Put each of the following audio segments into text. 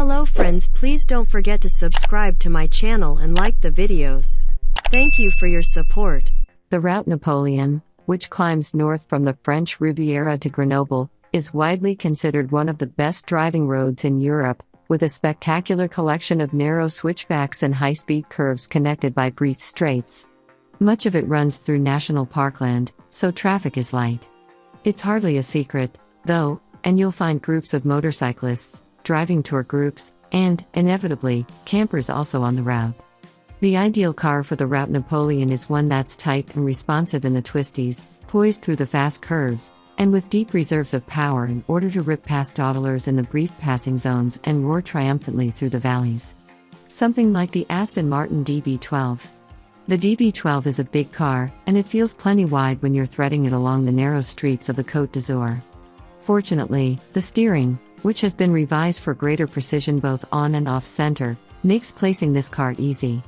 Hello friends, please don't forget to subscribe to my channel and like the videos. Thank you for your support. The Route Napoleon, which climbs north from the French Riviera to Grenoble, is widely considered one of the best driving roads in Europe, with a spectacular collection of narrow switchbacks and high-speed curves connected by brief straights. Much of it runs through national parkland, so traffic is light. It's hardly a secret, though, and you'll find groups of motorcyclists, driving tour groups, and, inevitably, campers also on the route. The ideal car for the Route Napoleon is one that's tight and responsive in the twisties, poised through the fast curves, and with deep reserves of power in order to rip past dawdlers in the brief passing zones and roar triumphantly through the valleys. Something like the Aston Martin DB12. The DB12 is a big car, and it feels plenty wide when you're threading it along the narrow streets of the Côte d'Azur. Fortunately, the steering, which has been revised for greater precision both on and off-center, makes placing this car easy.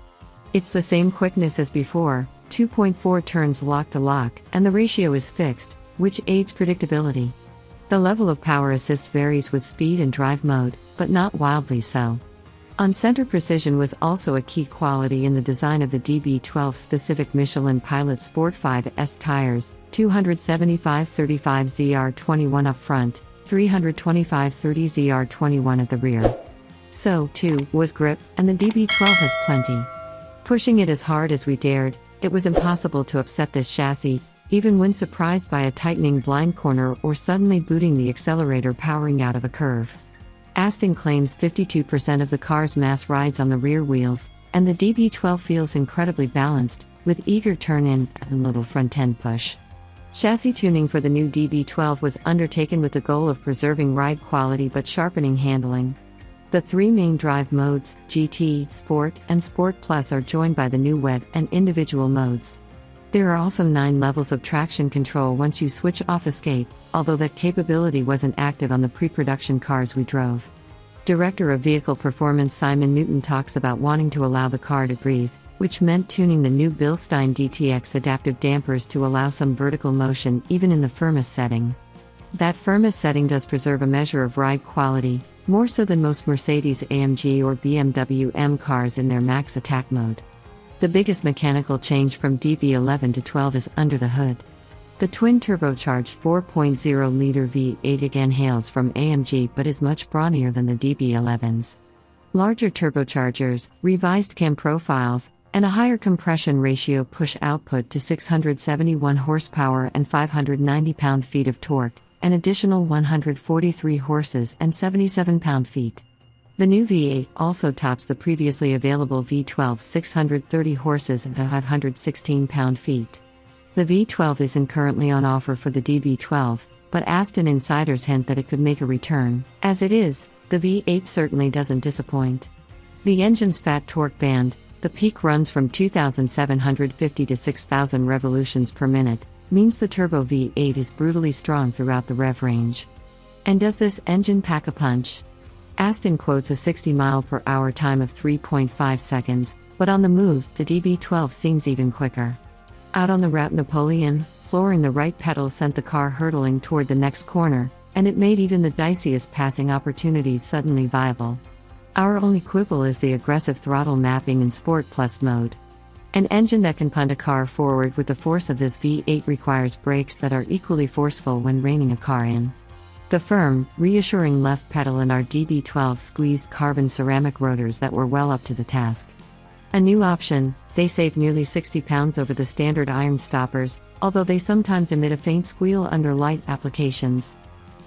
It's the same quickness as before, 2.4 turns lock-to-lock, and the ratio is fixed, which aids predictability. The level of power assist varies with speed and drive mode, but not wildly so. On-center precision was also a key quality in the design of the DB12-specific Michelin Pilot Sport 5S tires, 275/35 ZR21 up front, 325/30 ZR21 at the rear. So, too, was grip, and the DB12 has plenty. Pushing it as hard as we dared, it was impossible to upset this chassis, even when surprised by a tightening blind corner or suddenly booting the accelerator powering out of a curve. Aston claims 52% of the car's mass rides on the rear wheels, and the DB12 feels incredibly balanced, with eager turn-in and little front-end push. Chassis tuning for the new DB12 was undertaken with the goal of preserving ride quality but sharpening handling. The three main drive modes, GT, Sport, and Sport Plus, are joined by the new wet and individual modes. There are also 9 levels of traction control once you switch off Escape, although that capability wasn't active on the pre-production cars we drove. Director of Vehicle Performance Simon Newton talks about wanting to allow the car to breathe, which meant tuning the new Bilstein DTX adaptive dampers to allow some vertical motion even in the firmest setting. That firmest setting does preserve a measure of ride quality, more so than most Mercedes-AMG or BMW M cars in their max attack mode. The biggest mechanical change from DB11 to 12 is under the hood. The twin-turbocharged 4.0-liter V8 again hails from AMG but is much brawnier than the DB11's. Larger turbochargers, revised cam profiles, and a higher compression ratio push output to 671 horsepower and 590 pound-feet of torque, an additional 143 horses and 77 pound-feet. The new V8 also tops the previously available V12's 630 horses and 516 pound-feet. The V12 isn't currently on offer for the DB12, but Aston insiders hint that it could make a return. As it is, the V8 certainly doesn't disappoint. The engine's fat torque band, the peak runs from 2,750 to 6,000 revolutions per minute, means the turbo V8 is brutally strong throughout the rev range. And does this engine pack a punch? Aston quotes a 60 mph time of 3.5 seconds, but on the move, the DB12 seems even quicker. Out on the Route Napoleon, flooring the right pedal sent the car hurtling toward the next corner, and it made even the diciest passing opportunities suddenly viable. Our only quibble is the aggressive throttle mapping in Sport Plus mode. An engine that can punt a car forward with the force of this V8 requires brakes that are equally forceful when reining a car in. The firm, reassuring left pedal in our DB12 squeezed carbon ceramic rotors that were well up to the task. A new option, they save nearly 60 pounds over the standard iron stoppers, although they sometimes emit a faint squeal under light applications.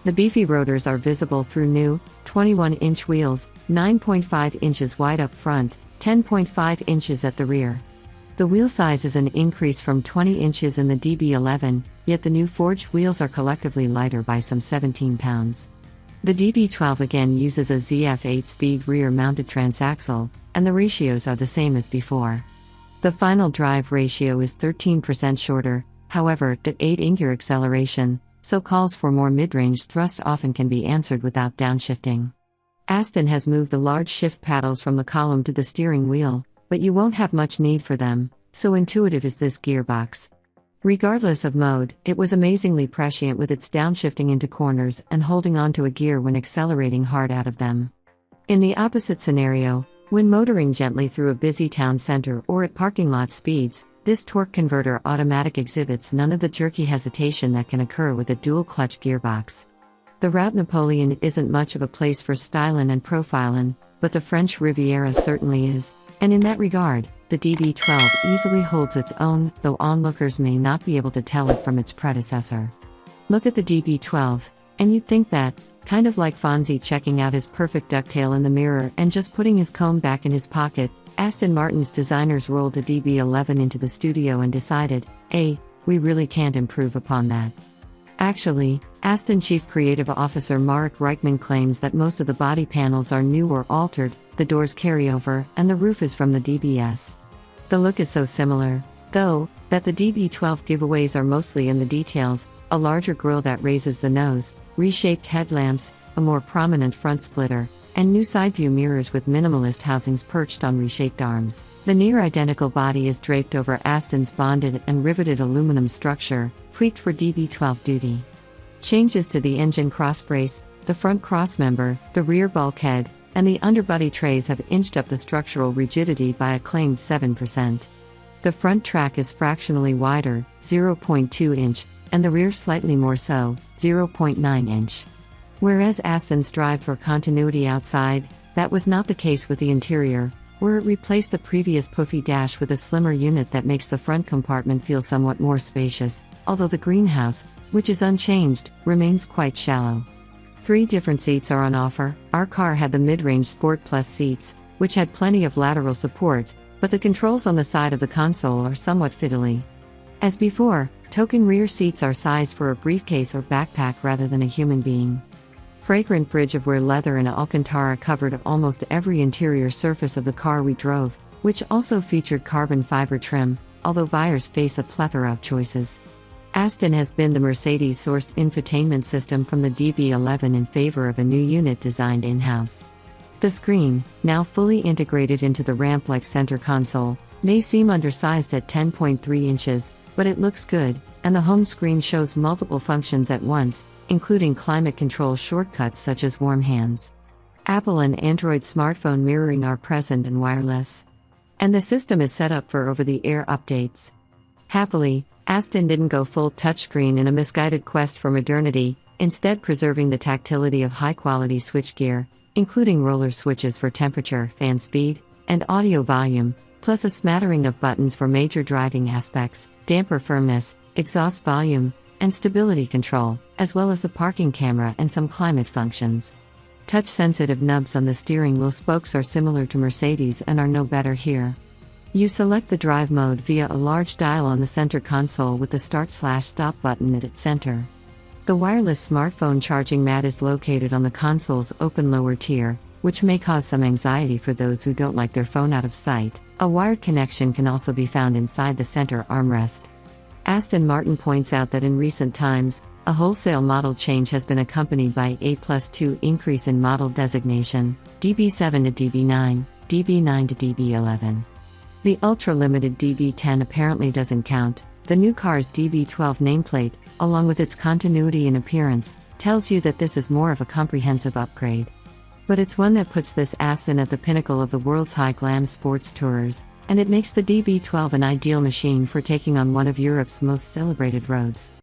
The beefy rotors are visible through new, 21-inch wheels, 9.5 inches wide up front, 10.5 inches at the rear. The wheel size is an increase from 20 inches in the DB11, yet the new forged wheels are collectively lighter by some 17 pounds. The DB12 again uses a ZF 8-speed rear-mounted transaxle, and the ratios are the same as before. The final drive ratio is 13% shorter, however, at 8-gear acceleration, so calls for more mid-range thrust often can be answered without downshifting. Aston has moved the large shift paddles from the column to the steering wheel, but you won't have much need for them, so intuitive is this gearbox. Regardless of mode, it was amazingly prescient with its downshifting into corners and holding onto a gear when accelerating hard out of them. In the opposite scenario, when motoring gently through a busy town center or at parking lot speeds, this torque converter automatic exhibits none of the jerky hesitation that can occur with a dual-clutch gearbox. The Route Napoleon isn't much of a place for stylin' and profilin', but the French Riviera certainly is, and in that regard, the DB12 easily holds its own, though onlookers may not be able to tell it from its predecessor. Look at the DB12, and you'd think that, kind of like Fonzie checking out his perfect ducktail in the mirror and just putting his comb back in his pocket, Aston Martin's designers rolled the DB11 into the studio and decided, we really can't improve upon that. Actually, Aston Chief Creative Officer Marek Reichman claims that most of the body panels are new or altered, the doors carry over, and the roof is from the DBS. The look is so similar, though, that the DB12 giveaways are mostly in the details: a larger grille that raises the nose, reshaped headlamps, a more prominent front splitter, and new side view mirrors with minimalist housings perched on reshaped arms. The near-identical body is draped over Aston's bonded and riveted aluminum structure, tweaked for DB12 duty. Changes to the engine crossbrace, the front crossmember, the rear bulkhead, and the underbody trays have inched up the structural rigidity by a claimed 7%. The front track is fractionally wider, 0.2 inch, and the rear slightly more so, 0.9 inch. Whereas Aston strived for continuity outside, that was not the case with the interior, where it replaced the previous puffy dash with a slimmer unit that makes the front compartment feel somewhat more spacious, although the greenhouse, which is unchanged, remains quite shallow. 3 different seats are on offer. Our car had the mid-range Sport Plus seats, which had plenty of lateral support, but the controls on the side of the console are somewhat fiddly. As before, token rear seats are sized for a briefcase or backpack rather than a human being. Fragrant bridge of wear leather and Alcantara covered almost every interior surface of the car we drove, which also featured carbon fiber trim, although buyers face a plethora of choices. Aston has been the Mercedes-sourced infotainment system from the DB11 in favor of a new unit designed in-house. The screen, now fully integrated into the ramp-like center console, may seem undersized at 10.3 inches, but it looks good, and the home screen shows multiple functions at once, including climate control shortcuts such as warm hands. Apple and Android smartphone mirroring are present and wireless. And the system is set up for over-the-air updates. Happily, Aston didn't go full touchscreen in a misguided quest for modernity, instead preserving the tactility of high-quality switchgear, including roller switches for temperature, fan speed, and audio volume, plus a smattering of buttons for major driving aspects, damper firmness, exhaust volume, and stability control, as well as the parking camera and some climate functions. Touch-sensitive nubs on the steering wheel spokes are similar to Mercedes and are no better here. You select the drive mode via a large dial on the center console with the start/stop button at its center. The wireless smartphone charging mat is located on the console's open lower tier, which may cause some anxiety for those who don't like their phone out of sight. A wired connection can also be found inside the center armrest. Aston Martin points out that in recent times, a wholesale model change has been accompanied by A+2 increase in model designation, DB7 to DB9, DB9 to DB11. The ultra-limited DB10 apparently doesn't count. The new car's DB12 nameplate, along with its continuity in appearance, tells you that this is more of a comprehensive upgrade. But it's one that puts this Aston at the pinnacle of the world's high glam sports tourers, and it makes the DB12 an ideal machine for taking on one of Europe's most celebrated roads.